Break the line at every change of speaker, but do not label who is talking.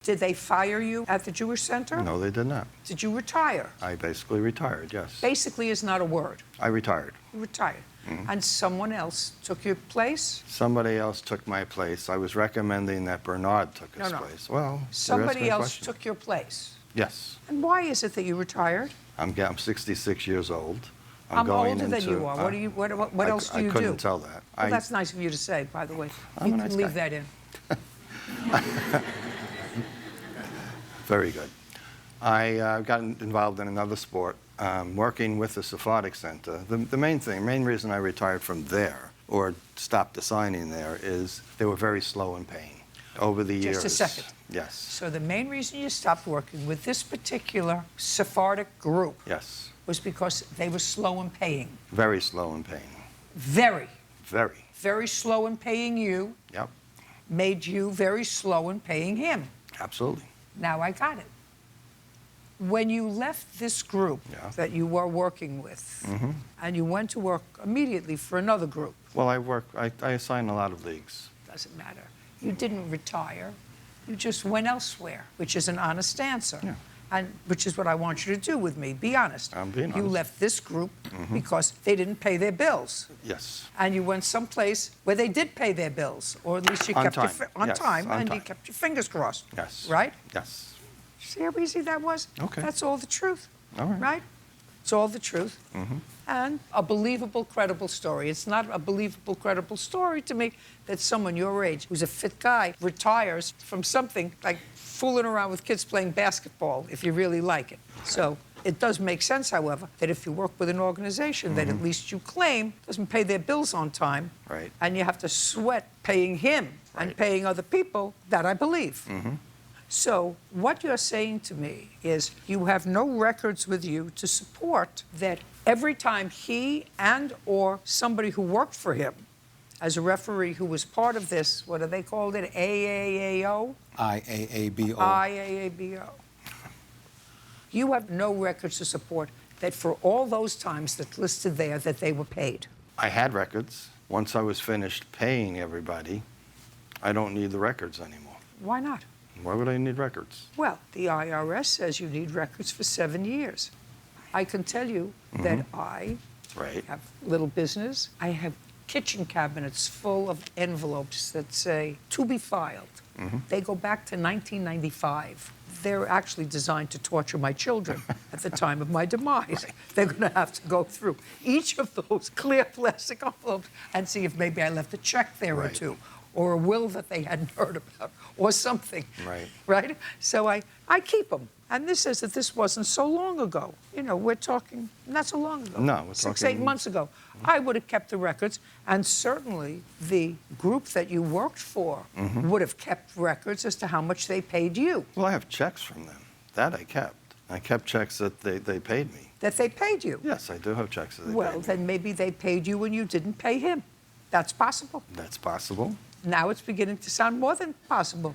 Did they fire you at the Jewish Center?
No, they did not.
Did you retire?
I basically retired, yes.
Basically is not a word.
I retired.
You retired. And someone else took your place?
Somebody else took my place. I was recommending that Bernard took his place. Well,
somebody else took your place?
Yes.
And why is it that you retired?
I'm 66 years old.
I'm older than you are. What else do you do?
I couldn't tell that.
Well, that's nice of you to say, by the way. You can leave that in.
Very good. I got involved in another sport, working with the Sephardic Center. The main reason I retired from there, or stopped assigning there, is they were very slow in paying over the years.
Just a second.
Yes.
So the main reason you stopped working with this particular Sephardic group was because they were slow in paying.
Very slow in paying.
Very.
Very.
Very slow in paying you.
Yep.
Made you very slow in paying him.
Absolutely.
Now I got it. When you left this group that you were working with, and you went to work immediately for another group.
Well, I assigned a lot of leagues.
Doesn't matter. You didn't retire. You just went elsewhere, which is an honest answer.
Yeah.
And which is what I want you to do with me. Be honest.
I'm being honest.
You left this group because they didn't pay their bills.
Yes.
And you went someplace where they did pay their bills, or at least you kept on time, you kept your fingers crossed.
Yes.
Right?
Yes.
See how easy that was?
Okay.
That's all the truth.
All right.
Right? It's all the truth. And a believable, credible story. It's not a believable, credible story to me that someone your age, who's a fit guy, retires from something like fooling around with kids playing basketball, if you really like it. So it does make sense, however, that if you work with an organization that at least you claim doesn't pay their bills on time, and you have to sweat paying him and paying other people, that I believe. So what you're saying to me is you have no records with you to support that every time he and or somebody who worked for him as a referee who was part of this, what do they call it, AAAO?
IAABO.
IAABO. You have no records to support that for all those times that's listed there that they were paid.
I had records. Once I was finished paying everybody, I don't need the records anymore.
Why not?
Why would I need records?
Well, the IRS says you need records for 7 years. I can tell you that I have little business. I have kitchen cabinets full of envelopes that say, to be filed. They go back to 1995. They're actually designed to torture my children at the time of my demise. They're going to have to go through each of those clear plastic envelopes and see if maybe I left a check there or two, or a will that they hadn't heard about, or something. Right? So I keep them. And this says that this wasn't so long ago. You know, we're talking not so long ago.
No, we're
6,
talking
8 months ago. I would have kept the records, and certainly the group that you worked for would have kept records as to how much they paid you.
Well, I have checks from them. That I kept. I kept checks that they paid me.
That they paid you?
Yes, I do have checks that they paid me.
Well, then maybe they paid you when you didn't pay him. That's possible.
That's possible.
Now it's beginning to sound more than possible.